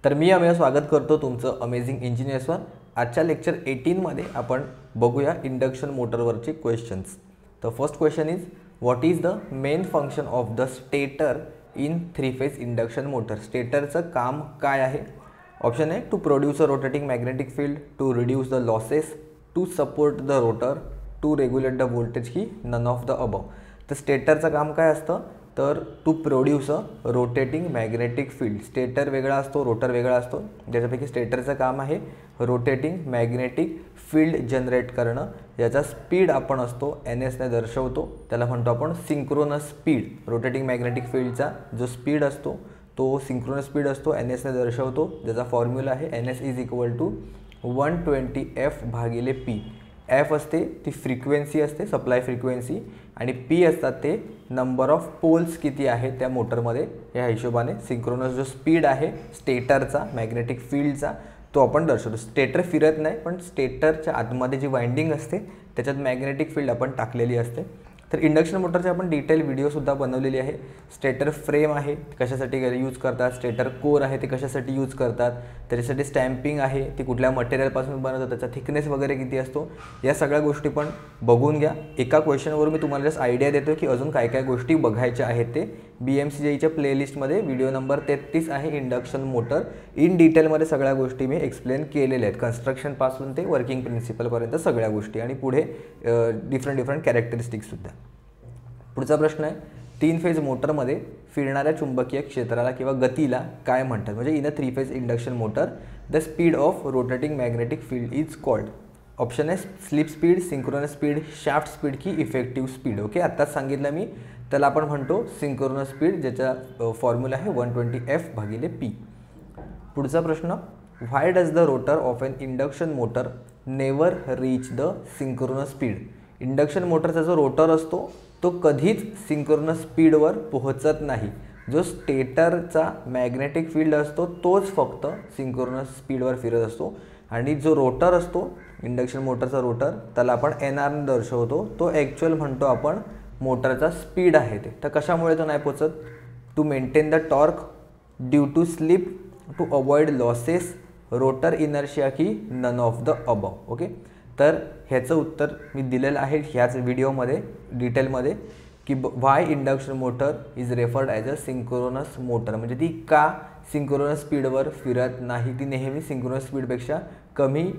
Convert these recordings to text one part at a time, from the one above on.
तर मी अमेय स्वागत करतो तुमचं अमेझिंग इंजिनियर्सवर। आजच्या लेक्चर 18 मध्ये आपण बघूया इंडक्शन मोटरवरचे क्वेश्चन्स। तर first question is what is the main function of the stator in three phase induction motor. स्टेटरचं काम काय आहे? Option A to produce a rotating magnetic field, to reduce the losses, to support the rotor, to regulate the voltage की none of the above. तर स्टेटरचं काम काय असतं? तर to produce a rotating magnetic field. Stator वेगळा असतो, rotor वेगळा असतो, ज्याच्यापैकी स्टेटरचं काम आहे रोटेटिंग मॅग्नेटिक फील्ड जनरेट करणं। याचा स्पीड आपण असतो ns ने दर्शवतो, त्याला म्हणतो आपण सिंक्रोनस स्पीड। रोटेटिंग मॅग्नेटिक फील्डचा जो स्पीड असतो तो सिंक्रोनस स्पीड असतो, ns ने दर्शवतो, ज्याचा फॉर्म्युला आहे ns = 120f भागिले p। एफ असते ती फ्रिक्वेन्सी असते, सप्लाय फ्रिक्वेन्सी, आणि पी असतात ते नंबर ऑफ पोल्स किती आहे त्या मोटरमध्ये। या हिशोबाने सिंक्रोनस जो स्पीड आहे स्टेटरचा मॅग्नेटिक फील्डचा तो आपण दर्शवतो। स्टेटर फिरत नाही, पण स्टेटरच्या आतमध्ये जी वाइंडिंग असते त्याच्यात मॅग्नेटिक फील्ड आपण टाकलेली असते। तर इंडक्शन मोटरचे आपण डिटेल व्हिडिओसुद्धा बनवलेली आहे। स्टेटर फ्रेम आहे ते कशासाठी यूज करतात, स्टेटर कोर आहे ते कशासाठी यूज करतात, त्याच्यासाठी स्टॅम्पिंग आहे ती कुठल्या मटेरियलपासून बनवतात, त्याचा थिकनेस वगैरे किती असतो, या सगळ्या गोष्टी पण बघून घ्या। एका क्वेश्चनवर मी तुम्हाला जस्ट आयडिया देतो की अजून काय काय गोष्टी बघायच्या आहेत ते। BMCJच्या प्लेलिस्टमध्ये व्हिडिओ नंबर 33 आहे इंडक्शन मोटर। इन डिटेलमध्ये सगळ्या गोष्टी मी एक्सप्लेन केलेल्या आहेत, कन्स्ट्रक्शनपासून ते वर्किंग प्रिन्सिपलपर्यंत सगळ्या गोष्टी, आणि पुढे डिफरंट कॅरेक्टरिस्टिक्ससुद्धा। पुढचा प्रश्न आहे, 3 फेज मोटरमध्ये फिरणाऱ्या चुंबकीय क्षेत्राला किंवा गतीला काय म्हणतात? म्हणजे in a 3 phase induction motor the speed of rotating magnetic field is called. Option आहे slip speed, synchronous speed, shaft speed की इफेक्टिव्ह स्पीड। ओके, आत्ताच सांगितलं मी, त्याला आपण म्हणतो सिंक्रोनस स्पीड, ज्याचा फॉर्म्युला आहे 120f भागिले p। पुढचा प्रश्न, why does the rotor of an induction motor never reach the synchronous speed. Induction मोटरचा जो रोटर असतो तो कधीच सिंक्रोनस स्पीडवर पोहोचत नाही। जो स्टेटरचा मॅग्नेटिक फील्ड असतो तोच फक्त सिंक्रोनस स्पीडवर फिरत असतो, आणि जो रोटर असतो इंडक्शन मोटरचा रोटर त्याला आपण nr ने दर्शवतो, तो ॲक्च्युअल म्हणतो आपण मोटरचा स्पीड आहे ते। तर कशामुळे तो नाही पोचत? To maintain the torque, due to slip, to avoid losses, rotor inertia की none of the above. Okay, तर ह्याचं उत्तर मी दिलेलं आहे ह्याच व्हिडिओमध्ये डिटेलमध्ये की why induction motor is referred as a synchronous motor. म्हणजे ती का सिंक्रोनस स्पीडवर फिरत नाही, ती नेहमी सिंक्रोनस स्पीडपेक्षा कमी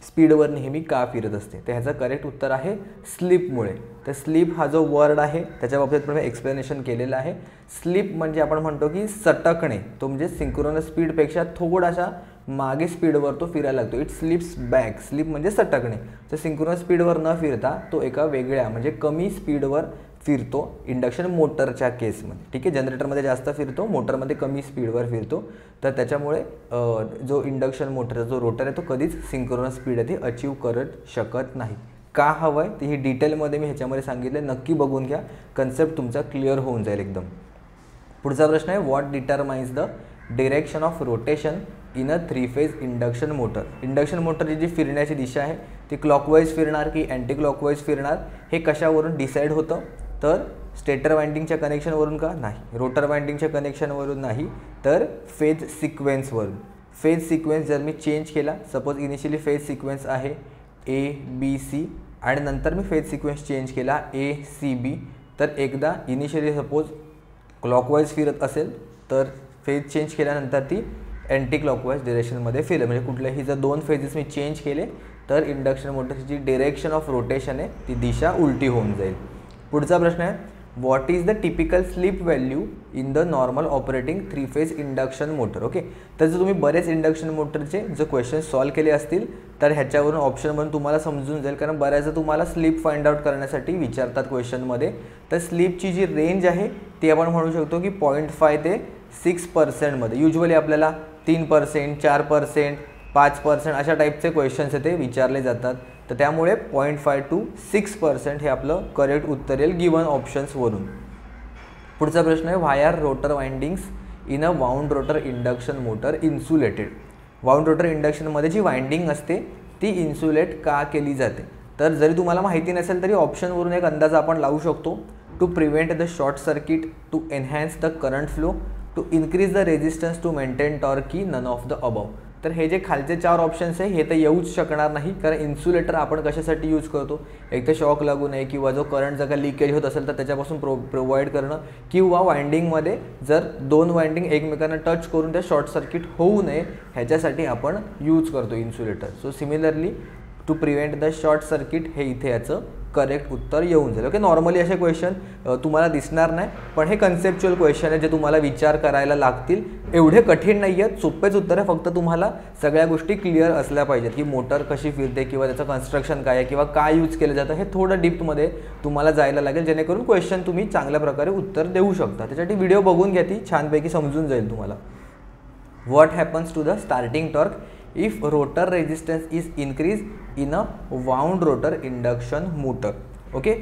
स्पीडवर नेहमी का फिरत असते? तर ह्याचं करेक्ट उत्तर आहे स्लिपमुळे। तर स्लिप हा जो वर्ड आहे त्याच्या बाबतीत पण मी एक्सप्लेनेशन केलेलं आहे। स्लिप म्हणजे आपण म्हणतो की सटकणे, तो म्हणजे सिंक्रोनस स्पीडपेक्षा थोडासा मागे स्पीडवर तो फिरायला लागतो, इट स्लिप्स बॅक। स्लिप म्हणजे सटकणे, तर सिंक्रोनस स्पीडवर न फिरता तो एका वेगळ्या म्हणजे कमी स्पीडवर फिरतो इंडक्शन मोटरच्या केसमध्ये। ठीक आहे, जनरेटरमध्ये जास्त फिरतो, मोटरमध्ये कमी स्पीडवर फिरतो। तर त्याच्यामुळे जो इंडक्शन मोटरचा जो रोटर आहे तो कधीच सिंक्रोनस स्पीड आहे ते अचीव करत शकत नाही। का हवं आहे ते ही डिटेलमध्ये मी ह्याच्यामध्ये सांगितलं, नक्की बघून घ्या, कन्सेप्ट तुमचा क्लिअर होऊन जाईल एकदम। पुढचा प्रश्न आहे, what determines the direction of rotation in a 3 phase induction motor. Induction मोटरची जी फिरण्याची दिशा आहे ती क्लॉकवाईज फिरणार की अँटी क्लॉकवाईज फिरणार, हे कशावरून डिसाईड होतं? तर स्टेटर वाइंडिंगच्या कनेक्शनवरून का? नाही। रोटर वाइंडिंगच्या कनेक्शनवरून नाही, तर फेज सिक्वेन्सवरून। फेज सिक्वेन्स जर मी चेंज केला, सपोज इनिशियली फेज सिक्वेन्स आहे ABC आणि नंतर मी फेज सिक्वेन्स चेंज केला ACB, तर एकदा इनिशियली सपोज क्लॉकवाईज फिरत असेल तर फेज चेंज केल्यानंतर ती अँटी क्लॉकवाईज डिरेक्शनमध्ये फिरेल। म्हणजे कुठल्याही जर 2 फेजेस मी चेंज केले तर इंडक्शन मोटरची जी डिरेक्शन ऑफ रोटेशन आहे ती दिशा उलटी होऊन जाईल। पुढचा प्रश्न आहे, what is the typical slip value in the normal operating 3 phase induction motor. Okay, तर जर तुम्ही बरेच इंडक्शन मोटरचे जर क्वेश्चन सॉल्व केले असतील तर ह्याच्यावरून ऑप्शन म्हणून तुम्हाला समजून जाईल, कारण बऱ्याचदा तुम्हाला स्लिप फाइंड आउट करण्यासाठी विचारतात क्वेश्चनमध्ये। तर स्लिपची जी रेंज आहे ती आपण म्हणू शकतो की 0.5 ते 6% युजली आपल्याला 3%, 4%, 5% अशा टाईपचे क्वेश्चन्स ते विचारले जातात। तर त्यामुळे 0.5 to 6% हे आपलं करेक्ट उत्तर येईल गिवन ऑप्शन्सवरून। पुढचा प्रश्न आहे, why are rotor windings in a wound rotor induction motor insulated. Wound rotor इंडक्शनमध्ये जी वाइंडिंग असते ती इन्सुलेट का केली जाते? तर जरी तुम्हाला माहिती नसेल तरी ऑप्शनवरून एक अंदाज आपण लावू शकतो। To prevent the short circuit, to enhance the current flow, to increase the resistance to maintain torque की नन ऑफ द अबव. तर हे जे खालचे 4 ऑप्शन्स आहे हे तर येऊच शकणार नाही, कारण इन्सुलेटर आपण कशासाठी यूज करतो, एक तर शॉक लागू नये किंवा जो करंट जर का लिकेज होत असेल तर त्याच्यापासून प्रोव्हाइड करणं, किंवा वाइंडिंगमध्ये जर 2 वाइंडिंग एकमेकांना टच करून त्या शॉर्ट सर्किट होऊ नये ह्याच्यासाठी आपण यूज करतो insulator. So similarly to prevent the short circuit हे इथे याचं करेक्ट उत्तर येऊन जाईल. ओके, नॉर्मली असे क्वेश्चन तुम्हाला दिसणार नाही, पण हे कन्सेप्च्युअल क्वेश्चन आहे जे तुम्हाला विचार करायला लागतील. एवढे कठीण नाही आहेत, सोपेच उत्तर आहे, फक्त तुम्हाला सगळ्या गोष्टी क्लिअर असल्या पाहिजेत की मोटर कशी फिरते किंवा त्याचं कन्स्ट्रक्शन काय आहे किंवा काय यूज केलं जातं, हे थोडं डीपमध्ये तुम्हाला जायला लागेल, जेणेकरून क्वेश्चन तुम्ही चांगल्या प्रकारे उत्तर देऊ शकता. त्यासाठी व्हिडिओ बघून घ्या, ती छानपैकी समजून जाईल तुम्हाला. What happens to the starting torque if rotor resistance is increased in a wound rotor induction motor. Okay,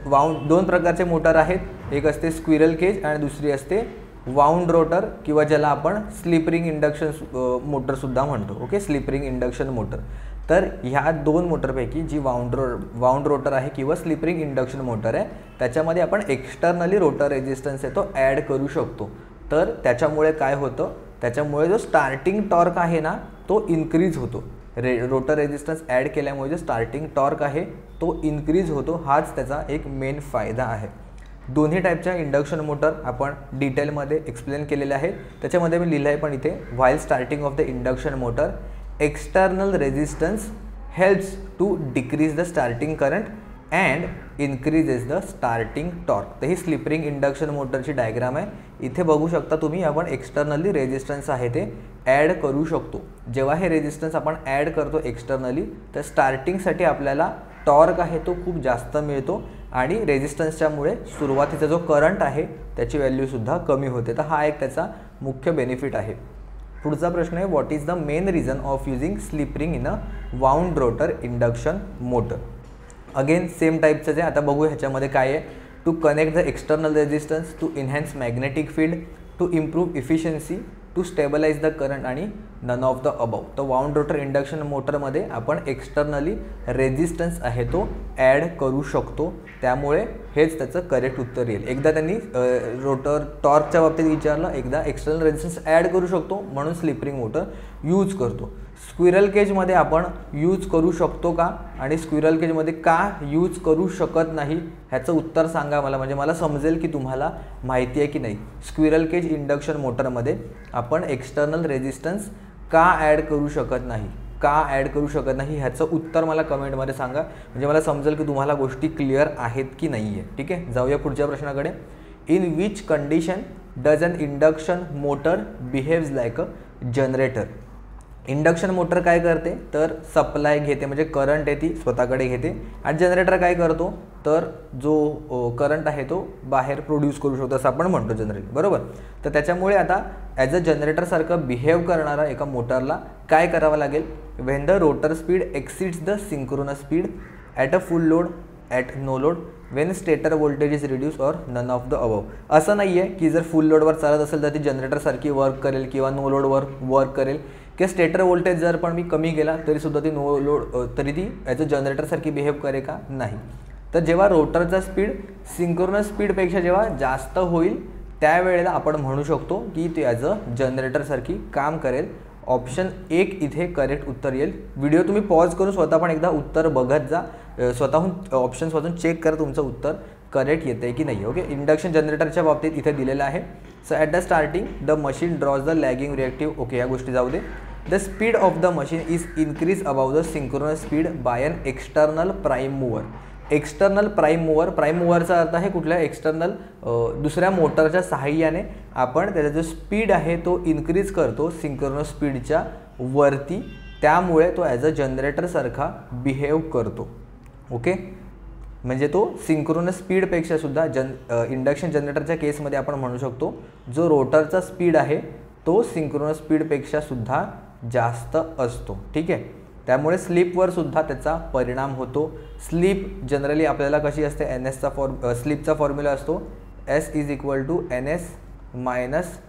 wound 2 प्रकारचे मोटर आहेत, एक असते स्क्विरल केज आणि दुसरी असते वाउंड रोटर किंवा ज्याला आपण स्लिप रिंग इंडक्शन मोटरसुद्धा म्हणतो. Okay, slip ring induction motor. तर ह्या 2 मोटरपैकी जी वाउंड रोटर आहे किंवा स्लिप रिंग इंडक्शन मोटर आहे त्याच्यामध्ये आपण एक्सटर्नली रोटर रेजिस्टन्स आहे तो ॲड करू शकतो. तर त्याच्यामुळे काय होतं, त्याच्यामुळे जो स्टार्टिंग टॉर्क आहे ना तो इन्क्रीज होतो. रोटर रेजिस्टन्स ॲड केल्यामुळे जो स्टार्टिंग टॉर्क आहे तो इन्क्रीज होतो, हाच त्याचा एक मेन फायदा आहे. दोन्ही टाईपच्या इंडक्शन मोटर आपण डिटेलमध्ये एक्सप्लेन केलेले आहेत, त्याच्यामध्ये मी लिहिलं आहे पण इथे. While starting of the induction motor external resistance helps to decrease the starting current and increases the starting torque. तर ही स्लिप रिंग इंडक्शन मोटरची डायग्राम आहे, इथे बघू शकता तुम्ही. आपण एक्सटर्नली रेजिस्टन्स आहे ते ॲड करू शकतो. जेव्हा हे रेजिस्टन्स आपण ॲड करतो एक्सटर्नली तर स्टार्टिंगसाठी आपल्याला टॉर्क आहे तो खूप जास्त मिळतो आणि रेजिस्टन्सच्यामुळे सुरुवातीचा जो करंट आहे त्याची व्हॅल्यूसुद्धा कमी होते. तर हा एक त्याचा मुख्य बेनिफिट आहे. पुढचा प्रश्न आहे, what is the main reason of using slip ring in a wound rotor induction motor. Again same टाईपचं जे आता बघू ह्याच्यामध्ये काय आहे. To connect the external resistance, to enhance magnetic field, to improve efficiency, to stabilize the current आणि none of the above. तर wound rotor induction मोटरमध्ये आपण एक्सटर्नली रेजिस्टन्स आहे तो ॲड करू शकतो, त्यामुळे हेच त्याचं करेक्ट उत्तर येईल. एकदा त्यांनी रोटर टॉर्कच्या बाबतीत विचारलं, एकदा एक्सटर्नल रेजिस्टन्स ॲड करू शकतो म्हणून स्लिप रिंग मोटर यूज करतो. स्क्विरल केजमध्ये आपण यूज करू शकतो का आणि स्क्विरल केजमध्ये का यूज करू शकत नाही ह्याचं उत्तर सांगा मला, म्हणजे मला समजेल की तुम्हाला माहिती आहे की नाही. स्क्विरल केज इंडक्शन मोटरमध्ये आपण एक्सटर्नल रेजिस्टन्स का ॲड करू शकत नाही, का ॲड करू शकत नाही ह्याचं उत्तर मला कमेंटमध्ये सांगा, म्हणजे मला समजेल की तुम्हाला गोष्टी क्लिअर आहेत की नाही आहे. ठीक आहे, जाऊया पुढच्या प्रश्नाकडे. In which condition does an induction motor behaves like a generator. Induction motor काय करते तर सप्लाय घेते, म्हणजे करंट आहे ती स्वतःकडे घेते, आणि जनरेटर काय करतो तर जो करंट आहे तो बाहेर प्रोड्यूस करू शकतो असं आपण म्हणतो जनरली, बरोबर. तर त्याच्यामुळे आता ॲज अ जनरेटरसारखं बिहेव करणारा एका मोटरला काय करावं लागेल. When the rotor speed exceeds the synchronous speed at a full load, at no load, when stator voltage is reduce or none of the above. असं नाही आहे की जर फुल लोडवर चालत असेल तर ती जनरेटरसारखी वर्क करेल किंवा नो लोडवर वर्क करेल, की स्टेटर वोल्टेज जर पण मी कमी केला तरीसुद्धा ती नो लोड तरी ती ॲज अ जनरेटरसारखी बिहेव करे का, नाही. तर जेव्हा रोटरचा स्पीड सिंक्रोनस स्पीडपेक्षा जेव्हा जास्त होईल त्यावेळेला आपण म्हणू शकतो की ती ॲज अ जनरेटरसारखी काम करेल. ऑप्शन 1 इथे करेक्ट उत्तर येईल. व्हिडिओ तुम्ही पॉज करून स्वतः पण एकदा उत्तर बघत जा, स्वतःहून ऑप्शन्स वाचून चेक करा तुमचं उत्तर करेक्ट येतं आहे की नाही. ओके, इंडक्शन जनरेटरच्या बाबतीत इथे दिलेलं आहे. So at the starting the machine draws the lagging reactive. Okay, या गोष्टी जाऊ दे. The speed of the machine is increase above the synchronous speed by an external prime mover. External prime mover, prime मूवरचा अर्थ आहे कुठल्या external दुसऱ्या मोटरच्या सहाय्याने आपण त्याचा जो स्पीड आहे तो इन्क्रीज करतो सिंक्रोनस स्पीडच्या वरती, त्यामुळे तो ॲज अ जनरेटरसारखा बिहेव करतो. ओके, म्हणजे तो सिंक्रोनस स्पीडपेक्षा सुद्धा इंडक्शन जनरेटरच्या केसमध्ये आपण म्हणू शकतो जो रोटरचा स्पीड आहे तो सिंक्रोनस स्पीडपेक्षा सुद्धा जास्त असतो. ठीक आहे, त्यामुळे स्लिपवर सुद्धा त्याचा परिणाम होतो. स्लिप जनरली आपल्याला कशी असते, NS स्लिपचा फॉर्म्युला असतो S=NS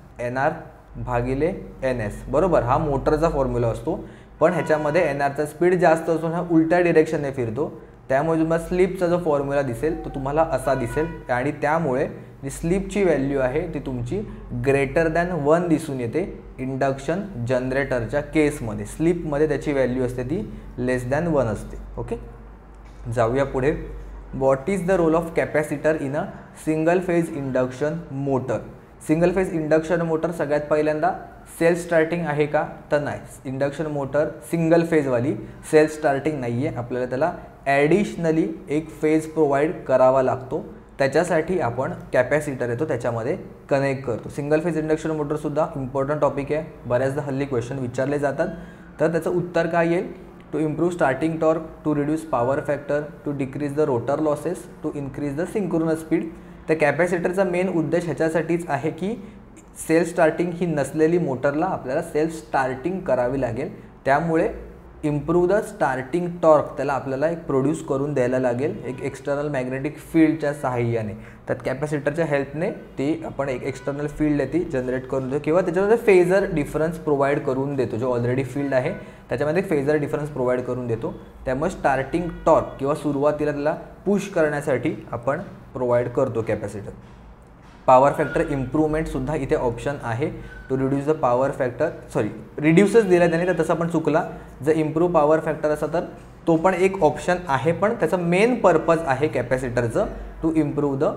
- NR भागिले NS, बरोबर. हा मोटरचा फॉर्म्युला असतो, पण ह्याच्यामध्ये NRचा स्पीड जास्त असून हा उलट्या डिरेक्शनने फिरतो, त्यामुळे तुम्हाला स्लिपचा जो फॉर्म्युला दिसेल तो तुम्हाला असा दिसेल आणि त्यामुळे जी स्लिपची व्हॅल्यू आहे ती तुमची ग्रेटर दॅन 1 दिसून येते इंडक्शन जनरेटरच्या केसमध्ये. स्लिपमध्ये त्याची व्हॅल्यू असते ती लेस दॅन 1 असते. ओके, जाऊया पुढे. What is the role of capacitor in a single phase induction motor. Single phase induction motor सगळ्यात पहिल्यांदा सेल्फ स्टार्टिंग आहे का, तर नाही. इंडक्शन मोटर सिंगल फेजवाली सेल्फ स्टार्टिंग नाही आहे. आपल्याला त्याला ॲडिशनली एक फेज प्रोव्हाइड करावा लागतो. त्याच्यासाठी आपण कॅपॅसिटर येतो त्याच्यामध्ये कनेक्ट करतो. सिंगल फेज इंडक्शन मोटरसुद्धा इम्पॉर्टंट टॉपिक आहे. बऱ्याचदा हल्ली क्वेश्चन विचारले जातात. तर त्याचं उत्तर काय येईल, to improve starting torque, to reduce power factor, to decrease the rotor losses, to increase the synchronous speed. तर कॅपॅसिटरचा मेन उद्देश ह्याच्यासाठीच आहे की सेल्फ स्टार्टिंग ही नसलेली मोटरला आपल्याला सेल्फ स्टार्टिंग करावी लागेल. त्यामुळे इम्प्रूव्ह द स्टार्टिंग टॉर्क त्याला आपल्याला एक प्रोड्यूस करून द्यायला लागेल एक एक्सटर्नल मॅग्नेटिक फील्डच्या सहाय्याने. तर कॅपॅसिटरच्या हेल्पने ती आपण एक एक्सटर्नल फील्ड आहे ती जनरेट करून देतो किंवा त्याच्यामध्ये फेजर डिफरन्स प्रोव्हाइड करून देतो. जो ऑलरेडी फील्ड आहे त्याच्यामध्ये फेजर डिफरन्स प्रोव्हाइड करून देतो. त्यामुळे स्टार्टिंग टॉर्क किंवा सुरुवातीला त्याला पुश करण्यासाठी आपण प्रोव्हाइड करतो कॅपॅसिटर. पॉवर फॅक्टर इम्प्रूव्हमेंटसुद्धा इथे ऑप्शन आहे. To reduce the power factor, sorry रिड्यूसच दिला त्याने तर तसं पण चुकला. जर इम्प्रूव्ह पॉवर फॅक्टर असा तर तो पण एक ऑप्शन आहे, पण त्याचा मेन पर्पज आहे कॅपॅसिटरचं to improve the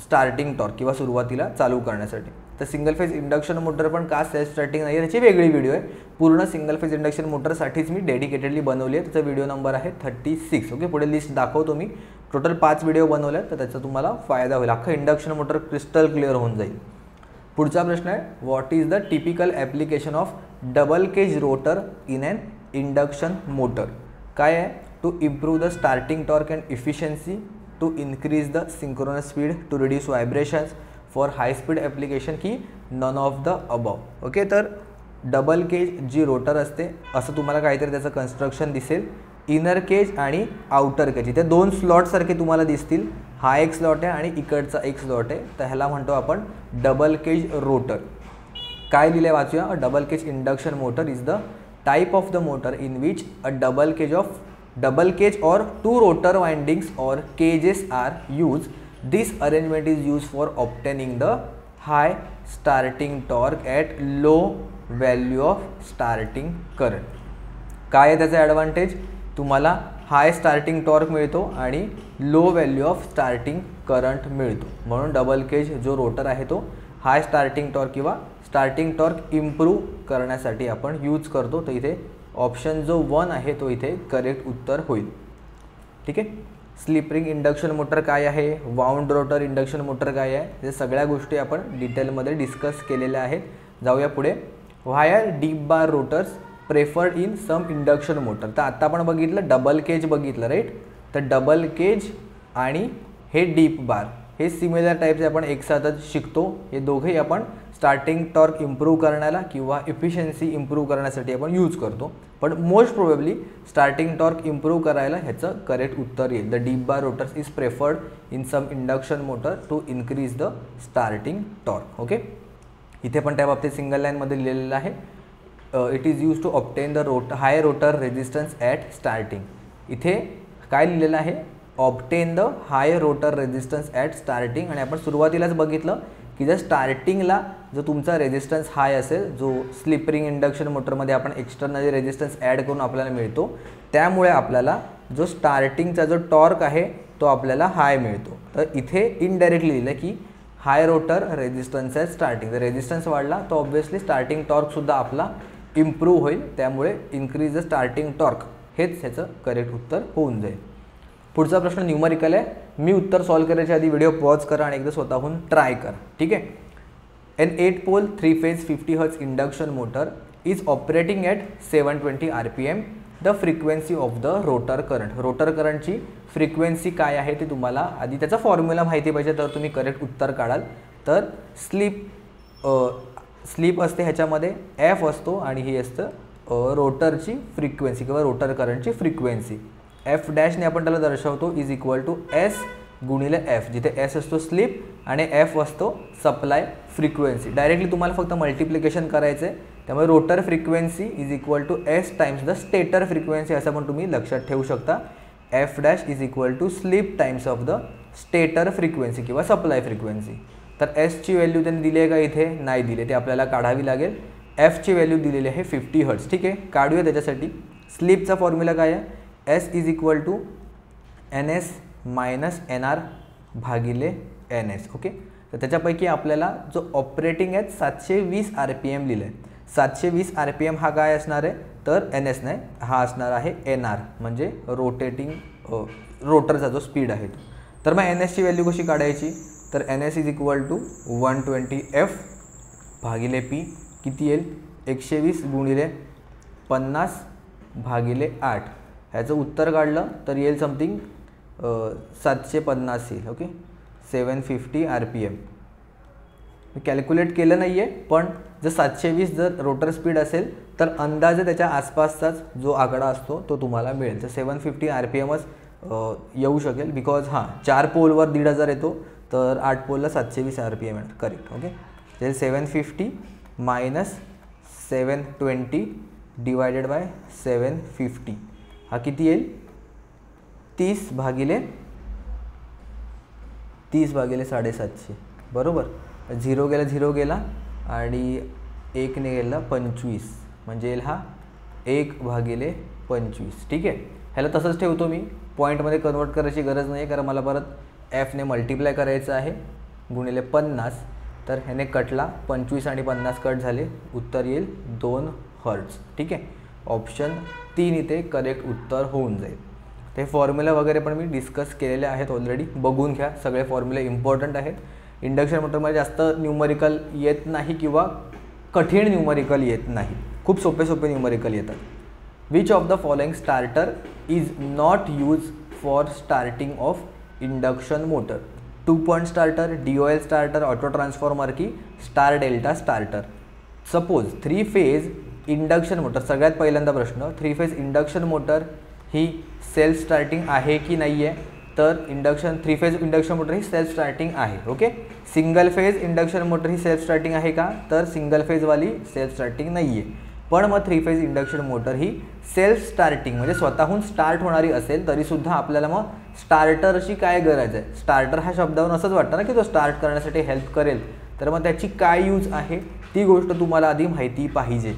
starting torque किंवा सुरुवातीला चालू करण्यासाठी. तर सिंगल फेज इंडक्शन मोटर पण का सेल्फ स्टार्टिंग नाही आहे त्याची वेगळी व्हिडिओ आहे. पूर्ण सिंगल फेज इंडक्शन मोटरसाठीच मी डेडिकेटेडली बनवली आहे. त्याचा व्हिडिओ नंबर आहे 36. ओके, पुढे लिस्ट दाखवतो मी. टोटल 5 व्हिडिओ बनवले तर त्याचा तुम्हाला फायदा होईल. अख्खं इंडक्शन मोटर क्रिस्टल क्लिअर होऊन जाईल. पुढचा प्रश्न आहे, what is the typical application of double cage rotor in an induction motor. काय आहे, to improve the starting torque and efficiency, to increase the synchronous speed, to reduce vibrations, for high speed application की none of the above. Okay, तर double cage जी rotor असते असं तुम्हाला काहीतरी त्याचं कन्स्ट्रक्शन दिसेल. इनर केज आणि आउटर केज इथे 2 स्लॉटसारखे तुम्हाला दिसतील. हा एक स्लॉट आहे आणि इकडचा एक स्लॉट आहे. तर ह्याला म्हणतो आपण डबल केज रोटर. काय लिहिले वाचूया. A double cage induction motor is the type of the motor in which a double cage or 2 rotor windings or cages are used. This arrangement is used for obtaining the high starting torque at low value of starting current. काय आहे त्याचा advantage, तुम्हाला हाय starting torque मिळतो आणि low value of starting current मिळतो. म्हणून double Kaij जो rotor आहे तो हाय स्टार्टिंग टॉर्क किंवा स्टार्टिंग टॉर्क इम्प्रूव्ह करण्यासाठी आपण यूज करतो. तर इथे ऑप्शन जो 1 आहे तो इथे करेक्ट उत्तर होईल. ठीक आहे. स्लिप रिंग इंडक्शन मोटर काय आहे, वाउंड रोटर इंडक्शन मोटर काय आहे, हे सगळ्या गोष्टी आपण डिटेलमध्ये डिस्कस केलेल्या आहेत. जाऊया पुढे. Why are deep bar rotors preferred in some induction motor. तर आता आपण बघितलं डबल केज बघितलं राईट. तर डबल केज आणि हे डीप बार हे सिमिलर टाईपचे आपण एकसाथच शिकतो. हे दोघेही आपण स्टार्टिंग टॉर्क इम्प्रूव्ह करण्याला किंवा इफिशियन्सी इम्प्रूव्ह करण्यासाठी आपण यूज करतो. पण most probably starting torque improve करायला ह्याचं करेक्ट उत्तर येईल. The deep bar rotors is preferred in some induction motor to increase the starting torque. Okay, इथे पण त्या बाबतीत सिंगल लाईनमध्ये लिहिलेलं आहे. It is use to obtain the high rotor resistance at starting. इथे काय लिहिलेलं आहे, obtain the high rotor resistance at starting. आणि आपण सुरुवातीलाच बघितलं की जर स्टार्टिंगला जो तुमचा रेजिस्टन्स हाय असेल, जो स्लिप रिंग इंडक्शन मोटरमध्ये आपण एक्सटर्नली रेजिस्टन्स ॲड करून आपल्याला मिळतो, त्यामुळे आपल्याला जो स्टार्टिंगचा जो टॉर्क आहे तो आपल्याला हाय मिळतो. तर इथे इनडायरेक्टली लिहिलं की हाय रोटर रेजिस्टन्स ॲट स्टार्टिंग. जर रेजिस्टन्स वाढला तर ऑब्व्हियसली स्टार्टिंग टॉर्कसुद्धा आपला इम्प्रूव्ह होईल. त्यामुळे इन्क्रीज द स्टार्टिंग टॉर्क हेच ह्याचं करेक्ट उत्तर होऊन जाईल. पुढचा प्रश्न न्यूमरिकल आहे. मी उत्तर सॉल्व्ह करायच्या आधी व्हिडिओ पॉज करा आणि एकदा स्वतःहून ट्राय करा. ठीक आहे. An 8 pole 3 phase 50 hertz induction motor is operating at 720 RPM. The frequency of the rotor current. Rotor करंटची फ्रिक्वेन्सी काय आहे ते तुम्हाला आधी त्याचा फॉर्म्युला माहिती पाहिजे तर तुम्ही करेक्ट उत्तर काढाल. तर स्लिप असते ह्याच्यामध्ये, एफ असतो आणि ही असतं रोटरची फ्रिक्वेन्सी किंवा रोटर करंटची फ्रिक्वेन्सी. एफ डॅशने आपण त्याला दर्शवतो इज इक्वल टू एस गुणिले एफ, जिथे एस असतो स्लिप आणि एफ असतो सप्लाय फ्रिक्वेन्सी. डायरेक्टली तुम्हाला फक्त मल्टिप्लिकेशन करायचं आहे. त्यामुळे rotor frequency is equal to S times the stator frequency असं पण तुम्ही लक्षात ठेवू शकता. F dash is equal to slip times of the stator frequency किंवा सप्लाय फ्रिक्वेन्सी. तर एसची व्हॅल्यू त्यांनी दिली आहे का इथे? नाही दिली, ते आपल्याला काढावी लागेल. एफची व्हॅल्यू दिलेली आहे 50 हर्ट्ज. ठीक आहे, काढूया त्याच्यासाठी. स्लीपचा फॉर्म्युला काय आहे? S is equal to NS minus NR भागिले NS. ओके, तर त्याच्यापैकी आपल्याला जो ऑपरेटिंग आहे 720 RPM लिहिलं आहे. 720 RPM हा काय असणार आहे? तर NS नाही, हा असणार आहे NR म्हणजे रोटेटिंग रोटरचा जो स्पीड आहे तो. तर मग NSची व्हॅल्यू कशी काढायची? तर NS is equal to 120F भागिले P. किती येईल? 120 गुणिले 50 भागिले 8. ह्याचं उत्तर काढलं तर येईल समथिंग 750 येईल. Okay, 750 RPM. मी कॅल्क्युलेट केलं नाही आहे, पण जर 720 जर रोटर स्पीड असेल तर अंदाजे त्याच्या आसपासचाच जो आकडा असतो तो तुम्हाला मिळेल. तर 750 RPMच येऊ शकेल, बिकॉज 4 पोलवर 1500 येतो, तर 8 पोलला 720 RPM येणार. करेक्ट. ओके, तर 750 मायनस 720 डिवायडेड बाय 750 हा किती येईल? 30 भागिले 750. बरोबर. 0 गेला 0 गेला आणि 1 ने गेला 25 म्हणजे येईल हा 1 भागिले 25. ठीक आहे, ह्याला तसंच ठेवतो मी. पॉईंटमध्ये कन्वर्ट करायची गरज नाही आहे, कारण मला परत एफने मल्टिप्लाय करायचं आहे गुणिले 50. तर ह्याने कटला 25 आणि 50 कट झाले, उत्तर येईल 2 हर्ट्ज. ठीक आहे, ऑप्शन 3 इथे करेक्ट उत्तर होऊन जाईल. ते फॉर्म्युला वगैरे पण मी डिस्कस केलेले आहेत ऑलरेडी, बघून घ्या. सगळे फॉर्म्युले इम्पॉर्टंट आहेत. इंडक्शन मोटरमध्ये जास्त न्यूमरिकल येत नाही किंवा कठीण न्यूमरिकल येत नाही, खूप सोपे सोपे न्यूमरिकल येतात. Which of the following starter is not use for starting of induction motor? 2 point starter, DOL starter, auto transformer की star delta starter? Suppose 3 phase induction motor, सगळ्यात पहिल्यांदा प्रश्न, 3 फेज इंडक्शन मोटर ही सेल्फ स्टार्टिंग आहे की नाही आहे? तर 3 फेज इंडक्शन मोटर ही सेल्फ स्टार्टिंग आहे. Okay, single phase induction motor ही सेल्फ स्टार्टिंग आहे का? तर सिंगल फेजवाली सेल्फ स्टार्टिंग नाही आहे. पण मग 3 फेज इंडक्शन मोटर ही सेल्फ स्टार्टिंग म्हणजे स्वतःहून स्टार्ट होणारी असेल तरीसुद्धा आपल्याला मग स्टार्टरची काय गरज आहे? स्टार्टर हा शब्दावरून असंच वाटतं ना की तो स्टार्ट करण्यासाठी हेल्प करेल, तर मग त्याची काय यूज आहे ती गोष्ट तुम्हाला आधी माहिती पाहिजे.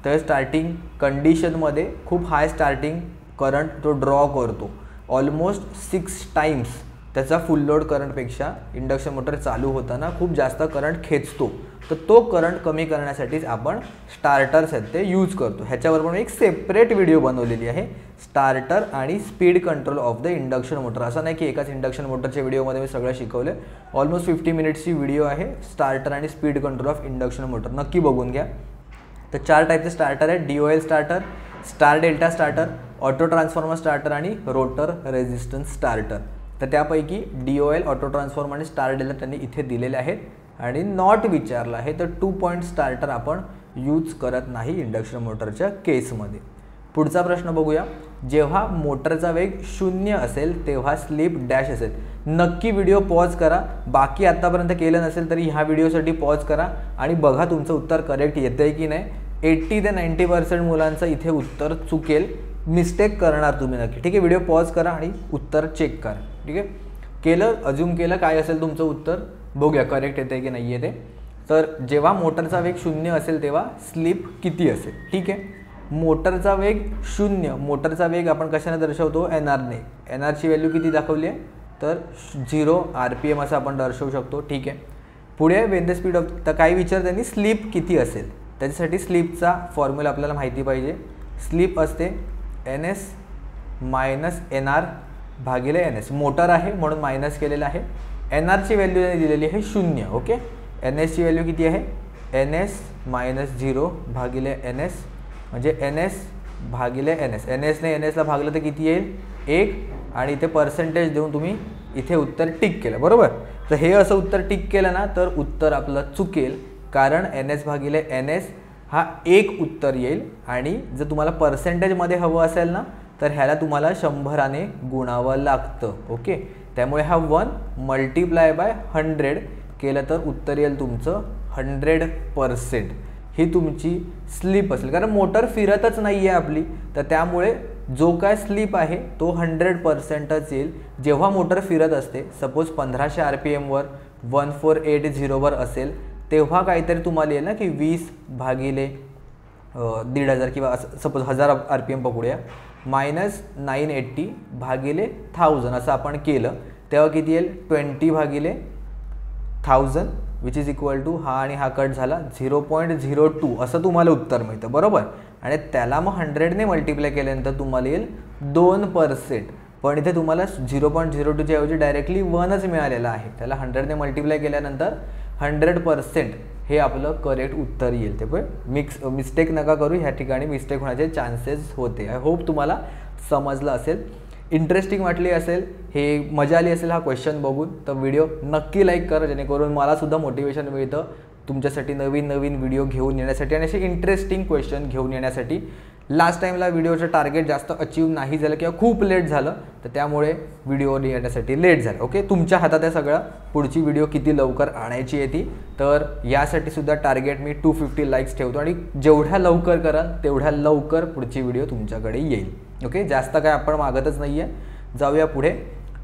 तर स्टार्टिंग कंडिशनमध्ये खूप हाय स्टार्टिंग करंट तो ड्रॉ करतो, ऑलमोस्ट 6 टाइम्स त्याचा फुल लोड करंटपेक्षा इंडक्शन मोटर चालू होताना खूप जास्त करंट खेचतो. तर तो करंट कमी करण्यासाठीच आपण स्टार्टर्स आहेत ते यूज करतो. ह्याच्यावर पण एक सेपरेट व्हिडिओ बनवलेली आहे, स्टार्टर आणि speed control of the induction motor. असं नाही की एकाच इंडक्शन मोटरच्या व्हिडिओमध्ये मी सगळं शिकवलं. ऑलमोस्ट 50 मिनिट्सची व्हिडिओ आहे, स्टार्टर आणि speed control of induction motor, नक्की बघून घ्या. तर 4 टाईपचे स्टार्टर आहेत, DOL starter, star delta starter, auto transformer starter आणि रोटर रेझिस्टन्स स्टार्टर. तर त्यापैकी DOL, ऑटो ट्रान्सफॉर्मर आणि स्टार डेल्टा त्यांनी इथे दिलेले आहेत आणि नॉट विचारलं आहे. तर 2 पॉइंट स्टार्टर आपण यूज करत नाही इंडक्शन मोटरच्या केसमध्ये. पुढचा प्रश्न बघूया. जेव्हा मोटरचा वेग 0 असेल तेव्हा स्लिप डॅश असेल. नक्की व्हिडिओ पॉज करा, बाकी आत्तापर्यंत केलं नसेल तरी ह्या व्हिडिओसाठी पॉज करा आणि बघा तुमचं उत्तर करेक्ट येतं आहे की नाही. 80 ते 90% मुलांचं इथे उत्तर चुकेल, मिस्टेक करणार तुम्ही नक्की. ठीक आहे, व्हिडिओ पॉज करा आणि उत्तर चेक करा. ठीक आहे, केलं, अज्यूम केलं काय असेल तुमचं उत्तर, बघूया करेक्ट येते की नाही येते. तर जेव्हा मोटरचा वेग 0 असेल तेव्हा स्लिप किती असेल? ठीक आहे, मोटरचा वेग 0, मोटरचा वेग आपण कशाने दर्शवतो? NRने. NRची व्हॅल्यू किती दाखवली आहे? तर 0 RPM असं आपण दर्शवू शकतो. ठीक आहे, पुढे वेन द स्पीड ऑफ, तर काय विचार त्यांनी स्लिप किती असेल, त्याच्यासाठी स्लिपचा फॉर्म्युला आपल्याला माहिती पाहिजे. स्लिप असते NS मायनस NR भागिले NS. मोटर आहे म्हणून मायनस केलेलं आहे. NRची व्हॅल्यू दिलेली आहे 0. ओके, NSची व्हॅल्यू किती आहे? NS मायनस 0 भागिले NS म्हणजे NS भागिले NS. NSने NSला भागलं तर किती येईल? 1 आणि इथे पर्सेंटेज देऊन तुम्ही इथे उत्तर टिक केलं. बरोबर. तर हे असं उत्तर टिक केलं ना तर उत्तर आपलं चुकेल, कारण NS भागिले NS हा 1 उत्तर येईल आणि जर तुम्हाला पर्सेंटेजमध्ये हवं असेल ना तर ह्याला तुम्हाला 100ने गुणावं लागतं. ओके, त्यामुळे हा 1 मल्टिप्लाय बाय 100 केलं तर उत्तर येईल तुमचं 100%. ही तुमची स्लिप असेल, कारण मोटर फिरतच नाही आहे आपली, तर त्यामुळे जो काय स्लिप आहे तो 100%च येईल जेव्हा मोटर फिरत असते. सपोज 1500 RPM वर 1480 वर असेल तेव्हा काहीतरी तुम्हाला येईल ना की 20 भागिले 1500 किंवा सपोज 1000 RPM पकडूया मायनस 980 भागिले 1000 असं आपण केलं तेव्हा किती येईल 20 भागिले 1000 विच इज इक्वल टू हा आणि हा कट झाला 0.02 असं तुम्हाला उत्तर मिळतं बरोबर. आणि त्याला मग 100ने मल्टिप्लाय केल्यानंतर तुम्हाला येईल 2%. पण इथे तुम्हाला 0.02च्या ऐवजी डायरेक्टली 1च मिळालेला आहे. त्याला 100ने मल्टिप्लाय केल्यानंतर 100% हे आपलं करेक्ट उत्तर येईल. ते पण मिस्टेक नका करू, ह्या ठिकाणी मिस्टेक होण्याचे चान्सेस होते. आय होप तुम्हाला समजलं असेल, इंटरेस्टिंग वाटली असेल, हे मजा आली असेल हा क्वेश्चन बघून. तर व्हिडिओ नक्की लाईक करा जेणेकरून मलासुद्धा मोटिवेशन मिळतं तुमच्यासाठी नवीन नवीन व्हिडिओ घेऊन येण्यासाठी आणि असे इंटरेस्टिंग क्वेश्चन घेऊन येण्यासाठी. लास्ट टाईमला व्हिडिओचं टार्गेट जास्त अचीव नाही झालं किंवा खूप लेट झालं तर त्यामुळे व्हिडिओ येण्यासाठी लेट झालं. ओके, तुमच्या हातात आहे सगळं, पुढची व्हिडिओ किती लवकर आणायची आहे ती. तर यासाठी सुद्धा टार्गेट मी 250 लाईक्स ठेवतो आणि जेवढ्या लवकर कराल तेवढ्या लवकर पुढची व्हिडिओ तुमच्याकडे येईल. ओके, जास्त काय आपण मागतच नाही आहे. जाऊया पुढे.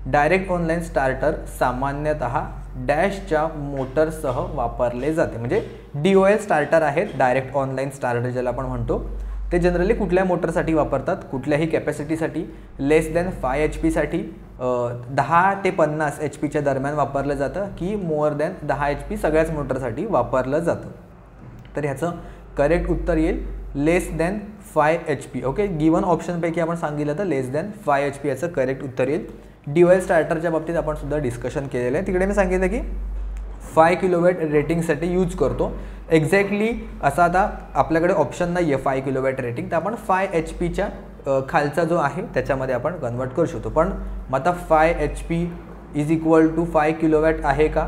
डायरेक्ट ऑनलाईन स्टार्टर सामान्यतः डॅशच्या मोटरसह वापरले जाते. म्हणजे DOL स्टार्टर आहेत, डायरेक्ट ऑनलाईन स्टार्टर ज्याला आपण म्हणतो. ते जनरली कुठल्या मोटरसाठी वापरतात, कुठल्याही कॅपॅसिटीसाठी, लेस दॅन 5 HP साठी 10 ते 50 HP दरम्यान वापरलं जातं की मोर दॅन 10 HP सगळ्याच मोटरसाठी वापरलं जातं. तर ह्याचं करेक्ट उत्तर येईल लेस दॅन 5 HP. ओके, गिवन ऑप्शनपैकी आपण सांगितलं तर लेस दॅन 5 HP याचं करेक्ट उत्तर येईल. DOL स्टार्टरच्या बाबतीत आपण सुद्धा डिस्कशन केलेलं आहे. तिकडे मी सांगितलं की 5 किलोवॅट रेटिंगसाठी यूज करतो. एक्झॅक्टली असा आता आपल्याकडे ऑप्शन नाही आहे 5 किलोवॅट रेटिंग, तर आपण 5 HPच्या खालचा जो आहे त्याच्यामध्ये आपण कन्वर्ट करू शकतो. पण मग आता 5 HP is equal to 5 kilowatt आहे का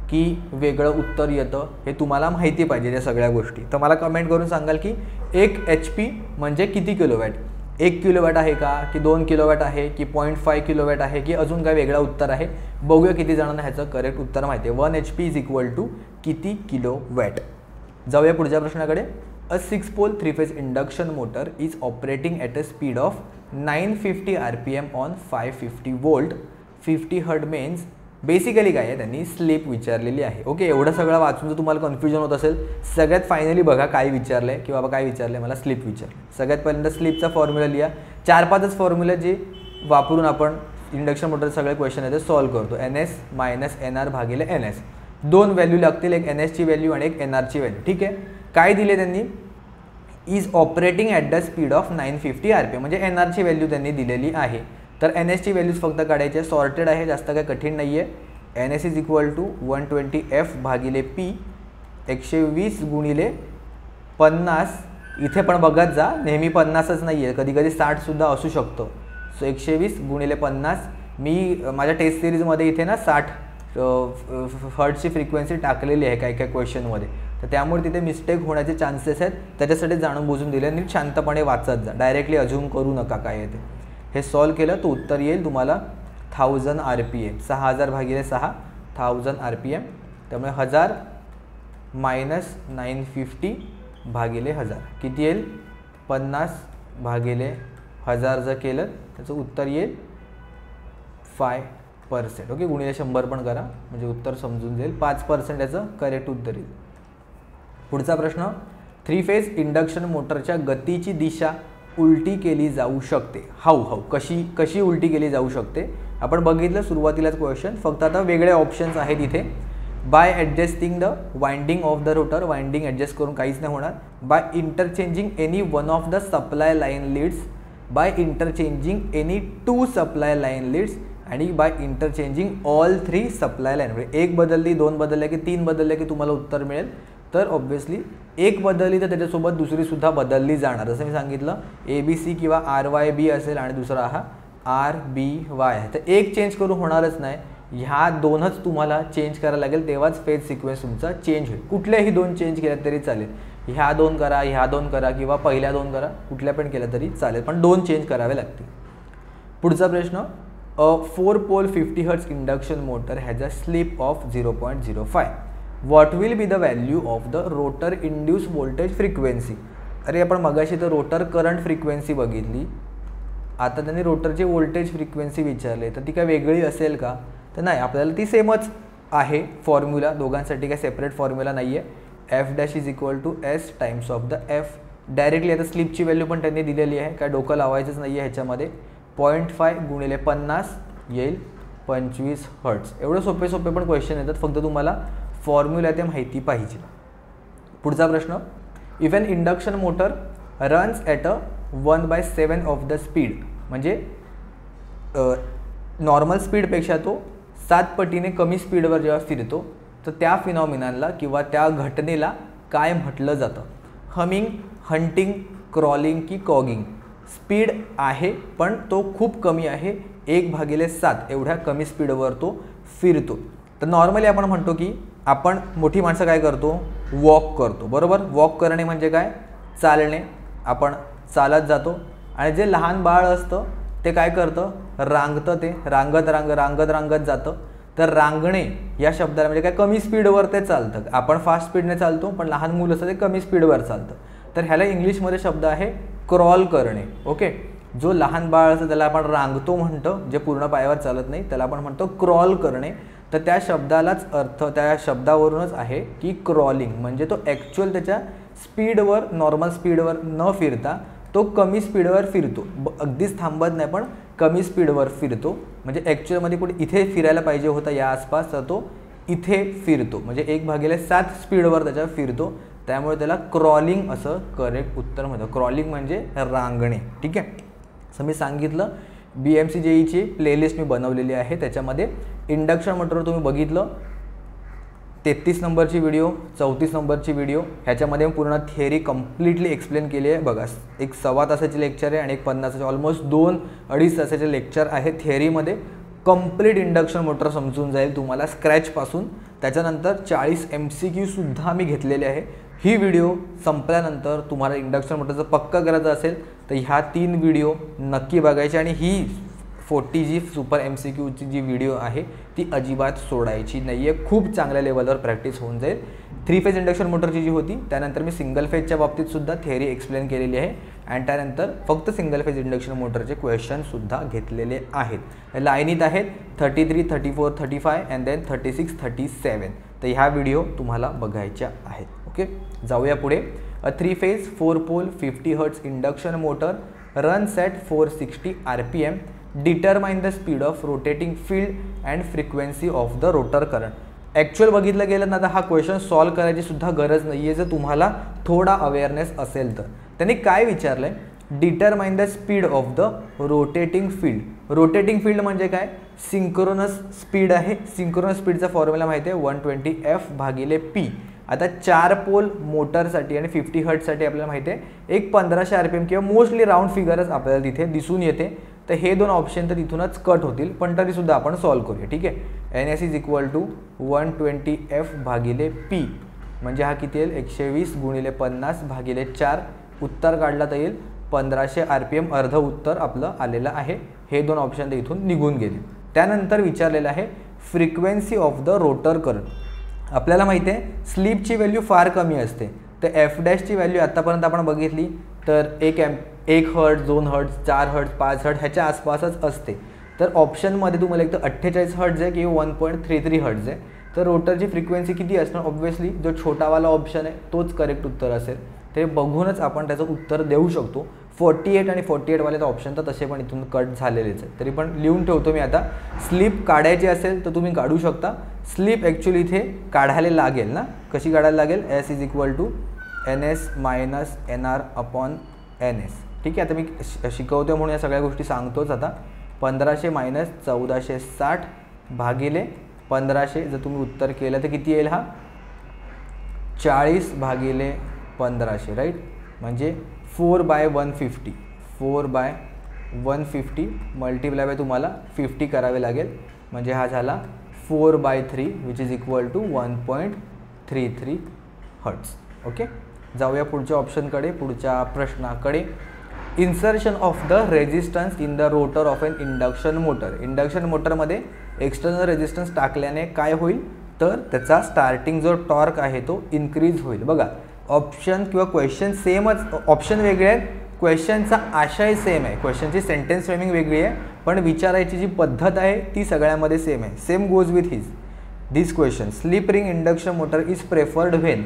की वेगळं उत्तर येतं हे तुम्हाला माहिती पाहिजे या सगळ्या गोष्टी. तर मला कमेंट करून सांगाल की 1 HP म्हणजे किती किलोवॅट, 1 किलोवॅट आहे का की 2 किलोवॅट आहे की 0.5 किलोवॅट आहे की अजून काय वेगळा उत्तर आहे. बघूया किती जणांना ह्याचं करेक्ट उत्तर माहिती आहे. 1 HP इज इक्वल टू किती किलोवॅट. जाऊया पुढच्या प्रश्नाकडे. A 6 pole 3 phase induction motor is operating at a speed of 950 RPM on 550 volt 50 hertz mains. Basically काय आहे त्यांनी स्लिप विचारलेली आहे. ओके, एवढं सगळं वाचून जर तुम्हाला कन्फ्युजन होत असेल, सगळ्यात फायनली बघा काय विचारलं आहे की बाबा काय विचारलं आहे, मला स्लिप विचारलं. सगळ्यात पहिल्यांदा स्लिपचा फॉर्म्युला लिहा. 4-5च फॉर्म्युला जे वापरून आपण इंडक्शन मोटर सगळे क्वेश्चन आहे ते सॉल्व्ह करतो. NS मायनस NR भागिले NS. 2 व्हॅल्यू लागतील, एक NSची व्हॅल्यू आणि एक NRची व्हॅल्यू. ठीक आहे, काय दिले त्यांनी is operating at the speed of 950 RPM म्हणजे NRची व्हॅल्यू त्यांनी दिलेली आहे. तर NSची व्हॅल्यूज फक्त काढायची, सॉर्टेड आहे, जास्त काही कठीण नाही आहे. NS is equal to 120F भागिले P 120 गुणिले 50. इथे पण बघत जा, नेहमी 50च नाही आहे, कधी कधी 60सुद्धा असू शकतो. सो 120 गुणिले 50. मी माझ्या टेस्ट सिरीजमध्ये इथे ना 60 हर्ट्झची फ्रिक्वेन्सी टाकलेली आहे काही काही क्वेश्चनमध्ये, तर त्यामुळे तिथे मिस्टेक होण्याचे चान्सेस आहेत. त्याच्यासाठी जाणून बुजून दिले, नीट शांतपणे वाचत जा, डायरेक्टली अज्यूम करू नका काय येते. हे सॉल्व केलं तर उत्तर येईल तुम्हाला 1000 RPM. 6000 भागिले 6 1000 RPM. त्यामुळे 1000 मायनस 950 भागिले 1000 किती येईल 50 भागिले 1000 जर केलं त्याचं उत्तर येईल 5%. ओके, गुणिले 100 पण करा म्हणजे उत्तर समजून जाईल. 5% याचं करेक्ट उत्तर येईल. पुढचा प्रश्न. 3 फेज इंडक्शन मोटरच्या गतीची दिशा उलटी केली जाऊ शकते. हाऊ कशी उलटी केली जाऊ शकते आपण बघितलं सुरुवातीलाच क्वेश्चन. फक्त आता वेगळे ऑप्शन्स आहेत इथे. By adjusting the winding of the rotor, winding adjust करून काहीच नाही होणार. By interchanging any one of the supply line leads, by interchanging any 2 supply line leads आणि by interchanging all 3 supply line. म्हणजे 1 बदलली, 2 बदलल्या की 3 बदलल्या की तुम्हाला उत्तर मिळेल. तर ऑब्व्हियसली 1 बदलली तर त्याच्यासोबत दुसरीसुद्धा बदलली जाणार. जसं मी सांगितलं ABC किंवा RYB असेल आणि दुसरा हा RBY आहे. तर 1 चेंज करून होणारच नाही, ह्या 2च तुम्हाला चेंज करायला लागेल, तेव्हाच फेज सिक्वेन्स तुमचा चेंज होईल. कुठल्याही 2 चेंज केल्या तरी चालेल. ह्या 2 करा, ह्या 2 करा किंवा पहिल्या 2 करा, कुठल्या पण केल्या तरी चालेल, पण 2 चेंज करावे लागतील. पुढचा प्रश्न. A 4 pole 50 hertz induction motor has a slip of 0.05. What will be the value of the rotor induce voltage frequency. अरे आपण मगाशी तर रोटर करंट फ्रिक्वेन्सी बघितली, आता त्यांनी रोटरची व्होल्टेज फ्रिक्वेन्सी विचारले, तर ती काय वेगळी असेल का? तर नाही, आपल्याला ती सेमच आहे फॉर्म्युला, दोघांसाठी काय सेपरेट फॉर्म्युला नाही आहे. F dash is equal to S times of the F. Directly आता स्लिपची व्हॅल्यू पण त्यांनी दिलेली आहे, काय डोकं लावायचंच नाही आहे ह्याच्यामध्ये. 0.5 गुणिले 50 येईल 25 हर्ट्स. एवढं सोपे सोपे पण क्वेश्चन येतात, फक्त तुम्हाला फॉर्म्युला ते माहिती पाहिजे. पुढचा प्रश्न, if N induction motor runs at a 1/7 of the speed, म्हणजे नॉर्मल स्पीडपेक्षा तो 7 पटीने कमी स्पीडवर जेव्हा फिरतो तर त्या फिनॉमिनाला किंवा त्या घटनेला काय म्हटलं जातं? हमिंग, हंटिंग, क्रॉलिंग की कॉगिंग. स्पीड आहे पण तो खूप कमी आहे, 1/7 एवढ्या कमी स्पीडवर तो फिरतो. तर नॉर्मली आपण म्हणतो की आपण मोठी माणसं काय करतो? वॉक करतो, बरोबर. वॉक करणे म्हणजे काय? चालणे. आपण चालत जातो. आणि जे लहान बाळ असतं ते काय करतं? रांगतं. ते रांगत जातं. तर रांगणे या शब्दाला म्हणजे काय? कमी स्पीडवर ते चालतं. आपण फास्ट स्पीडने चालतो, पण लहान मुलं असतं ते कमी स्पीडवर चालतं. तर ह्याला इंग्लिशमध्ये शब्द आहे क्रॉल करणे. ओके, जो लहान बाळ असतं त्याला आपण रांगतो म्हणतो, जे पूर्ण पायावर चालत नाही त्याला आपण म्हणतो क्रॉल करणे. तर त्या शब्दालाच अर्थ, त्या शब्दावरूनच आहे की क्रॉलिंग म्हणजे तो ॲक्च्युअल त्याच्या स्पीडवर, नॉर्मल स्पीडवर न फिरता तो कमी स्पीडवर फिरतो. अगदीच थांबत नाही, पण कमी स्पीडवर फिरतो. म्हणजे ॲक्च्युअलमध्ये कुठे इथे फिरायला पाहिजे होता या आसपास, तर तो इथे फिरतो. म्हणजे 1/7 स्पीडवर त्याच्या फिरतो. त्यामुळे त्याला क्रॉलिंग असं करेक्ट उत्तर म्हणतं. क्रॉलिंग म्हणजे रांगणे. ठीक आहे. असं मी सांगितलं. BMC JEEची प्लेलिस्ट मी बनवलेली आहे, त्याच्यामध्ये इंडक्शन मोटरवर तुम्ही बघितलं 33 नंबरची व्हिडिओ, 34 नंबरची व्हिडिओ, ह्याच्यामध्ये पूर्ण थिअरी कम्प्लिटली एक्सप्लेन केली आहे. बघा, एक 1.25 तासाची लेक्चर आहे आणि एक 50 तासाचे, ऑलमोस्ट 2-2.5 तासाचे लेक्चर आहे थिअरीमध्ये. कंप्लीट इंडक्शन मोटर समजून जाईल तुम्हाला स्क्रॅचपासून. त्याच्यानंतर 40 MCQ सुद्धा मी घेतलेले आहे. ही व्हिडिओ संपल्यानंतर तुम्हाला इंडक्शन मोटरचं पक्का करायचं असेल तर ह्या 3 व्हिडिओ नक्की बघायचे. आणि ही 40 जी सुपर MCQची जी व्हिडिओ आहे ती अजिबात सोडायची नाही आहे. खूप चांगल्या लेवलवर प्रॅक्टिस होऊन जाईल. 3 फेज इंडक्शन मोटरची जी होती, त्यानंतर मी सिंगल फेजच्या बाबतीत सुद्धा थिअरी एक्सप्लेन केलेली आहे. आणि त्यानंतर फक्त सिंगल फेज इंडक्शन मोटरचे क्वेश्चनसुद्धा घेतलेले आहेत. लाईनीत आहेत 33, 34, 35 अँड देन 36, 37. तर ह्या व्हिडिओ तुम्हाला बघायच्या आहेत. ओके, जाऊया पुढे. A 3 phase 4 pole 50 hertz induction motor runs at 460 RPM. Determine the speed of rotating field and frequency of the rotor current. Actual बघितलं गेलं ना, तर हा क्वेश्चन सॉल्व करायची सुद्धा गरज नाही आहे, जर तुम्हाला थोडा अवेअरनेस असेल तर. त्यांनी काय विचारलं आहे? Determine the speed of the rotating field. Rotating field म्हणजे काय? सिंक्रोनस स्पीड आहे. सिंक्रोनस स्पीडचा फॉर्म्युला माहिती आहे 120F/P. आता 4 पोल मोटरसाठी आणि 50 हर्ट्ससाठी आपल्याला माहिती आहे एक 1500 RPM किंवा मोस्टली राऊंड फिगरच आपल्याला तिथे दिसून येते. तर हे 2 ऑप्शन तर इथूनच कट होतील, पण तरीसुद्धा आपण सॉल्व करूया. ठीक आहे. NS is equal to 120F/P. म्हणजे हा किती येईल? 120 गुणिले 50/4. उत्तर काढला तर येईल 1500 RPM. अर्ध उत्तर आपलं आलेलं आहे. हे 2 ऑप्शन तर इथून निघून गेले. त्यानंतर विचारलेलं आहे frequency of the rotor current. आपल्याला माहिती आहे स्लिपची व्हॅल्यू फार कमी असते. तर F' ची व्हॅल्यू आत्तापर्यंत आपण बघितली तर 1 हर्ट्ज, 2 हर्ट्ज, 4 हर्ट्ज, 5 हर्ट्ज ह्याच्या आसपासच असते. तर ऑप्शनमध्ये तुम्हाला एक तर 48 हर्ट्ज आहे किंवा 1.33 हर्ट्ज आहे. तर रोटरची फ्रिक्वेन्सी किती असणार? ऑब्व्हियसली जो छोटावाला ऑप्शन आहे तोच करेक्ट उत्तर असेल. ते बघूनच आपण त्याचं उत्तर देऊ शकतो. 48 आणि 48 वाले तर ऑप्शन तर तसे पण इथून कट झालेलेच आहे. तरी पण लिहून ठेवतो मी आता. स्लिप काढायची असेल तर तुम्ही काढू शकता. स्लिप ॲक्च्युली इथे काढायला लागेल ना. कशी काढायला लागेल? S is equal to NS मायनस NR/NS. ठीक आहे. आता मी शिकवतो म्हणून या सगळ्या गोष्टी सांगतोच. आता 1500 मायनस 1460 भागिले 1500 जर तुम्ही उत्तर केलं तर किती येईल? हा 40/1500 राईट. म्हणजे 4/150. 4/150 मल्टिप्लाय बाय तुम्हाला 50 करावे लागेल. म्हणजे हा झाला 4/3 which is equal to 1.33 hertz. Okay, जाऊया पुढच्या ऑप्शनकडे, पुढच्या प्रश्नाकडे. Insertion of the resistance in the rotor of an induction motor. Induction मोटरमध्ये एक्सटर्नल रेजिस्टन्स टाकल्याने काय होईल? तर त्याचा स्टार्टिंग जो टॉर्क आहे तो इन्क्रीज होईल. बघा, ऑप्शन किंवा क्वेश्चन सेमच, ऑप्शन वेगळे आहेत, क्वेश्चनचा आशय सेम आहे, क्वेश्चनची सेंटेन्स फ्रेमिंग वेगळी आहे, पण विचारायची जी पद्धत आहे ती सगळ्यामध्ये सेम आहे. Same goes with this question. Slip ring induction motor is preferred when.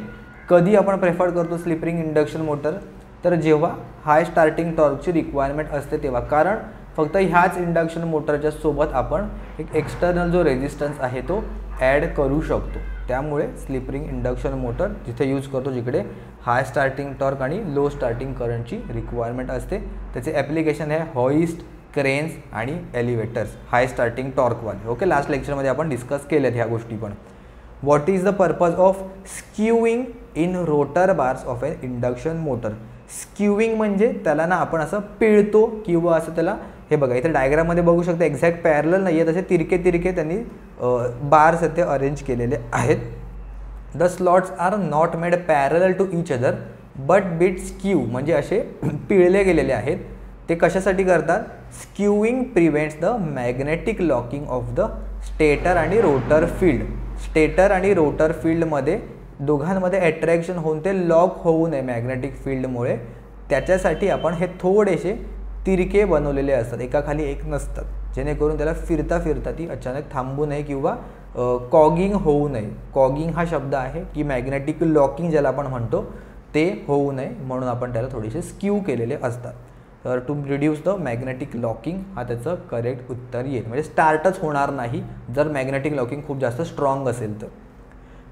कधी आपण प्रेफर करतो स्लिप रिंग इंडक्शन मोटर? तर जेव्हा हाय स्टार्टिंग टॉर्कची रिक्वायरमेंट असते तेव्हा. कारण फक्त ह्याच इंडक्शन मोटरच्या सोबत आपण एक एक्सटर्नल जो रेजिस्टन्स आहे तो ॲड करू शकतो. त्यामुळे स्लिप रिंग इंडक्शन मोटर जिथे यूज करतो जिकडे हाय स्टार्टिंग टॉर्क आणि लो स्टार्टिंग करंटची रिक्वायरमेंट असते. त्याचे ॲप्लिकेशन आहे हॉइस्ट, क्रेन्स आणि एलिव्हेटर्स, हाय स्टार्टिंग टॉर्कवाले. ओके, लास्ट लेक्चरमध्ये आपण डिस्कस केल्यात ह्या गोष्टी पण. What is the purpose of skewing in rotor bars of an induction motor? Skewing म्हणजे त्याला ना आपण असं पिळतो किंवा असं त्याला, हे बघा इथे डायग्राममध्ये बघू शकता एक्झॅक्ट पॅरलल नाही आहे, तसे तिरके तिरके त्यांनी बार्स ते अरेंज केलेले आहेत. The slots are not made parallel to each other but bit skew, म्हणजे असे पिळले गेलेले आहेत. ते कशासाठी करतात? Skewing prevents the magnetic locking of the stator आणि रोटर फील्ड. स्टेटर आणि रोटर फील्डमध्ये दोघांमध्ये अट्रॅक्शन होऊन ते लॉक होऊ नये मॅग्नेटिक फील्डमुळे. त्याच्यासाठी आपण हे थोडेसे तिरके बनवलेले असतात, एकाखाली एक नसतात, जेणेकरून त्याला फिरता फिरता ती अचानक थांबू नये किंवा कॉगिंग होऊ नये. कॉगिंग हा शब्द आहे की मॅग्नेटिक लॉकिंग ज्याला आपण म्हणतो ते होऊ नये, म्हणून आपण त्याला थोडेसे स्क्यू केलेले असतात. तर to reduce the magnetic locking हा त्याचं करेक्ट उत्तर येईल. म्हणजे स्टार्टच होणार नाही जर मॅग्नेटिक लॉकिंग खूप जास्त स्ट्रॉंग असेल तर.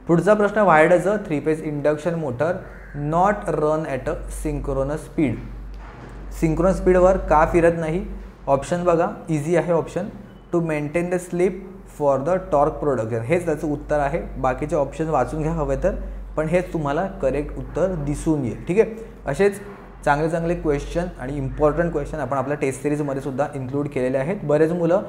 पुढचा प्रश्न, why does a 3 phase induction motor not run at a synchronous speed? Synchronous स्पीडवर का फिरत नाही? ऑप्शन बघा, इझी आहे option. To maintain the slip for the torque production, हेच त्याचं उत्तर आहे. बाकीचे ऑप्शन वाचून घ्या हवे तर, पण हेच तुम्हाला करेक्ट उत्तर दिसून येईल. ठीक आहे, असेच चांगले चांगले क्वेश्चन आणि इम्पॉर्टंट क्वेश्चन आपण आपल्या टेस्ट सिरीजमध्ये सुद्धा इन्क्लूड केलेले आहेत. बरेच मुलं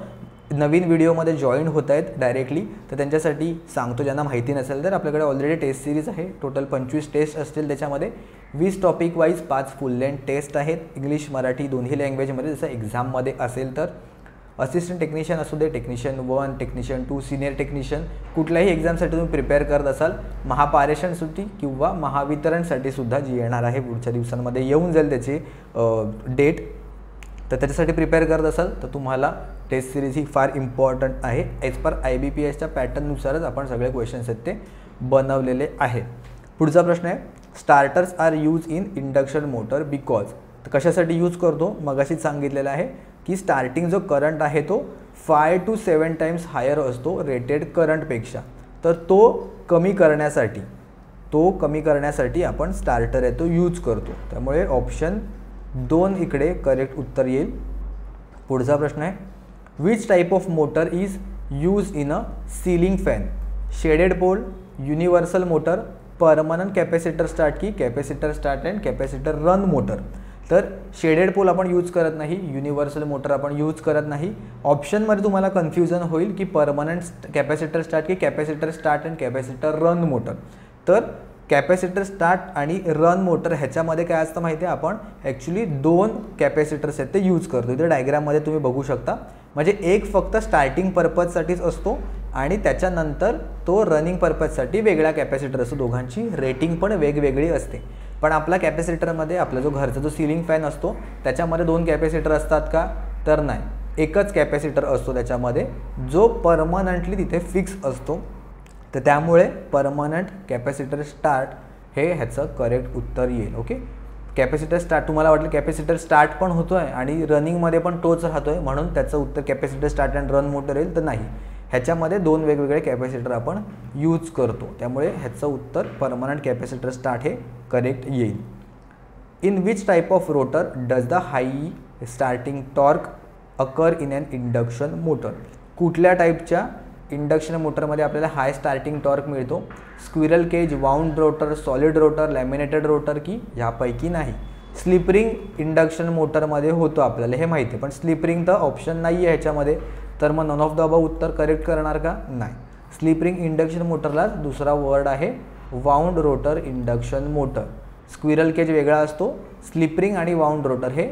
नवीन व्हिडिओमध्ये जॉईन होत आहेत डायरेक्टली, तर त्यांच्यासाठी सांगतो ज्यांना माहिती नसेल तर आपल्याकडे ऑलरेडी टेस्ट सिरीज आहे. टोटल 25 टेस्ट असतील, त्याच्यामध्ये 20 topic wise 5 full length test आहेत, इंग्लिश मराठी दोन्ही लँग्वेजमध्ये, जसं एक्झाममध्ये असेल तर. असिस्टंट टेक्निशियन असू दे, टेक्निशियन 1, टेक्निशियन 2, सिनियर टेक्निशियन, कुठल्याही एक्झामसाठी तुम्ही प्रिपेअर करत असाल, महापारेषणसाठी किंवा महावितरणसाठी सुद्धा जी येणार आहे पुढच्या दिवसांमध्ये येऊन जाईल त्याची डेट, तर त्याच्यासाठी प्रिपेअर करत असाल तर तुम्हाला टेस्ट सिरीज ही फार इम्पॉर्टंट आहे. ॲज पर IBPSच्या पॅटर्ननुसारच आपण सगळे क्वेश्चन्स आहेत ते बनवलेले आहे. पुढचा प्रश्न आहे, starters are use in induction motor because. तर कशासाठी यूज करतो? मगाशीच सांगितलेलं आहे की स्टार्टिंग जो करंट आहे तो 5 to 7 टाइम्स हायर असतो रेटेड करंटपेक्षा. तर तो कमी करण्यासाठी आपण स्टार्टर आहे तो यूज करतो. त्यामुळे ऑप्शन 2 इकडे करेक्ट उत्तर येईल. पुढचा प्रश्न आहे, which type of motor is use in a ceiling fan? Shaded pole, universal motor, permanent capacitor start की capacitor start and capacitor run motor? तर शेडेड पोल आपण यूज करत नाही, युनिव्हर्सल मोटर आपण यूज करत नाही. ऑप्शनमध्ये तुम्हाला कन्फ्युजन होईल की परमनंट कॅपॅसिटर स्टार्ट की capacitor start and capacitor run motor. तर कॅपॅसिटर स्टार्ट आणि रन मोटर ह्याच्यामध्ये काय असतं माहिती आहे, आपण ॲक्च्युली 2 कॅपॅसिटर्स आहेत ते यूज करतो. इथे डायग्राममध्ये तुम्ही बघू शकता. म्हणजे एक फक्त स्टार्टिंग पर्पजसाठीच असतो आणि त्याच्यानंतर तो रनिंग पर्पजसाठी वेगळा कॅपॅसिटर असतो. दोघांची रेटिंग पण वेगवेगळी असते. पण आपला कॅपॅसिटरमध्ये आपला जो घरचा जो सिलिंग फॅन असतो त्याच्यामध्ये 2 कॅपॅसिटर असतात का? तर नाही, एकच कॅपॅसिटर असतो त्याच्यामध्ये जो परमनंटली तिथे फिक्स असतो. तर त्यामुळे परमनंट कॅपॅसिटर स्टार्ट हे ह्याचं करेक्ट उत्तर येईल. ओके, कॅपॅसिटर स्टार्ट, तुम्हाला वाटलं कॅपॅसिटर स्टार्ट पण होतो आहे आणि रनिंगमध्ये पण तोच राहतो आहे म्हणून त्याचं उत्तर capacitor start and run motor येईल, तर नाही. ह्याच्यामध्ये 2 वेगवेगळे कॅपॅसिटर आपण यूज करतो. त्यामुळे ह्याचं उत्तर परमनंट कॅपॅसिटर स्टार्ट हे करेक्ट येईल. In which type of rotor does the high starting torque occur in an induction motor? कुठल्या टाईपच्या इंडक्शन मोटरमध्ये आपल्याला हाय स्टार्टिंग टॉर्क मिळतो? Squirrel cage, wound rotor, solid rotor, laminated rotor की ह्यापैकी नाही? स्लिप रिंग इंडक्शन मोटरमध्ये होतो आपल्याला हे माहिती आहे, पण स्लिप रिंग तर ऑप्शन नाही आहे ह्याच्यामध्ये, तर मग नन ऑफ द अबव उत्तर करेक्ट करणार का? नाही. स्लिप रिंग इंडक्शन मोटरला दुसरा वर्ड आहे wound rotor induction motor. Squirrel cage वेगळा असतो, स्लिप रिंग आणि वाउंड रोटर हे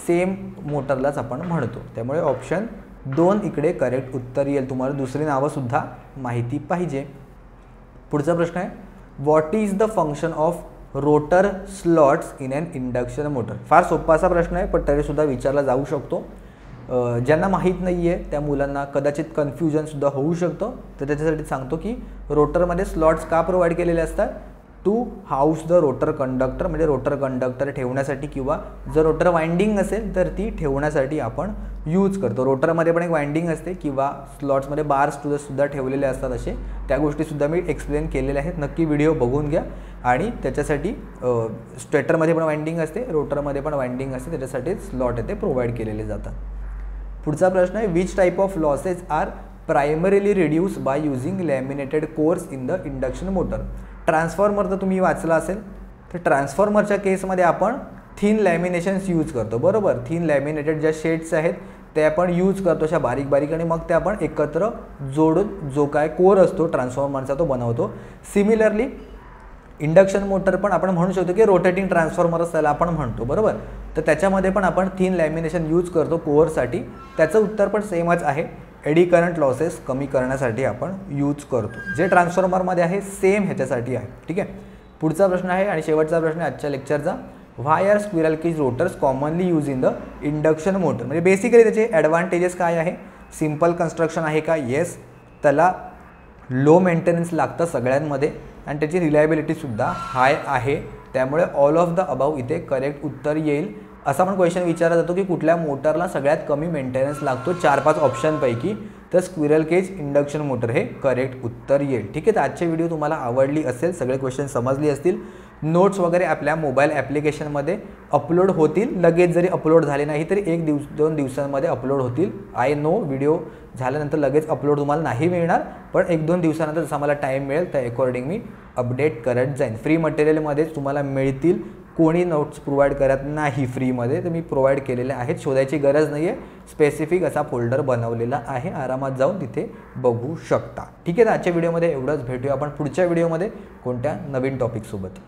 सेम मोटरलाच आपण म्हणतो. त्यामुळे ऑप्शन 2 इकडे करेक्ट उत्तर येईल. तुम्हाला दुसरी नावंसुद्धा माहिती पाहिजे. पुढचा प्रश्न आहे, what is the function of rotor slots in an induction motor? फार सोपा असा प्रश्न आहे, पण तरीसुद्धा विचारला जाऊ शकतो. ज्यांना माहीत नाही आहे त्या मुलांना कदाचित कन्फ्युजनसुद्धा होऊ शकतं. तर त्याच्यासाठी सांगतो की रोटरमध्ये स्लॉट्स का प्रोव्हाइड केलेले असतात? To house the rotor conductor, म्हणजे रोटर कंडक्टर ठेवण्यासाठी, किंवा जर रोटर वाइंडिंग असेल तर ती ठेवण्यासाठी आपण यूज करतो. रोटरमध्ये पण एक वाइंडिंग असते किंवा स्लॉट्समध्ये बार्स सुद्धा ठेवलेले असतात. असे त्या गोष्टीसुद्धा मी एक्सप्लेन केलेल्या आहेत. नक्की व्हिडिओ बघून घ्या. आणि त्याच्यासाठी स्टेटरमध्ये पण वाइंडिंग असते, रोटरमध्ये पण वाइंडिंग असते, त्याच्यासाठी स्लॉट येथे प्रोव्हाइड केलेले जातात. पुढचा प्रश्न आहे, which type of losses are primarily reduce by using laminated cores in the induction motor? Transformer तर तुम्ही वाचला असेल, तर ट्रान्सफॉर्मरच्या केसमध्ये आपण थिन लॅमिनेशन्स यूज करतो, बरोबर. थिन लॅमिनेटेड ज्या शेड्स आहेत ते आपण यूज करतो अशा बारीक बारीक, आणि मग ते आपण एकत्र जोडून जो काय कोर असतो ट्रान्सफॉर्मरचा तो बनवतो. सिमिलरली इंडक्शन मोटर पण आपण म्हणू शकतो की रोटेटिंग ट्रान्सफॉर्मरच त्याला आपण म्हणतो, बरोबर. तर त्याच्यामध्ये पण आपण थिन लॅमिनेशन यूज करतो कोअरसाठी. त्याचं उत्तर पण सेमच आहे, एडी करंट लॉसेस कमी करण्यासाठी आपण यूज करतो. जे ट्रान्सफॉर्मरमध्ये आहे सेम ह्याच्यासाठी आहे, ठीक आहे. पुढचा प्रश्न आहे आणि शेवटचा प्रश्न आहे आजच्या लेक्चरचा, why are squirrel cage rotors commonly use in the induction motor? म्हणजे बेसिकली त्याचे ॲडव्हान्टेजेस काय आहे? सिम्पल कन्स्ट्रक्शन आहे का? येस. त्याला लो मेंटेनन्स लागतं सगळ्यांमध्ये आणि त्याची रिलायबिलिटीसुद्धा हाय आहे. त्यामुळे ऑल ऑफ द अबाव इथे करेक्ट उत्तर येईल. असा पण क्वेश्चन विचारला जातो की कुठल्या मोटरला सगळ्यात कमी मेंटेनन्स लागतो 4-5 ऑप्शनपैकी, तर स्क्विरल केज इंडक्शन मोटर हे करेक्ट उत्तर येईल. ठीक आहे. तर आजची व्हिडिओ तुम्हाला आवडली असेल, सगळे क्वेश्चन समजले असतील. नोट्स वगैरे आपल्या मोबाईल ॲप्लिकेशनमध्ये अपलोड होतील. लगेच जरी अपलोड झाले नाही तरी 1-2 दिवसांमध्ये अपलोड होतील. आय नो व्हिडिओ झाल्यानंतर लगेच अपलोड तुम्हाला नाही मिळणार, पण 1-2 दिवसानंतर जसं मला टाईम मिळेल त्या अकॉर्डिंग मी अपडेट करत जाईन. फ्री मटेरियलमध्येच तुम्हाला मिळतील, कोणी नोट्स प्रोव्हाइड करत नाही फ्रीमध्ये, तर मी प्रोव्हाइड केलेले आहेत. शोधायची गरज नाही आहे, स्पेसिफिक असा फोल्डर बनवलेला आहे, आरामात जाऊन तिथे बघू शकता. ठीक आहे. तर आजच्या व्हिडिओमध्ये एवढंच. भेटूया आपण पुढच्या व्हिडिओमध्ये कोणत्या नवीन टॉपिकसोबत.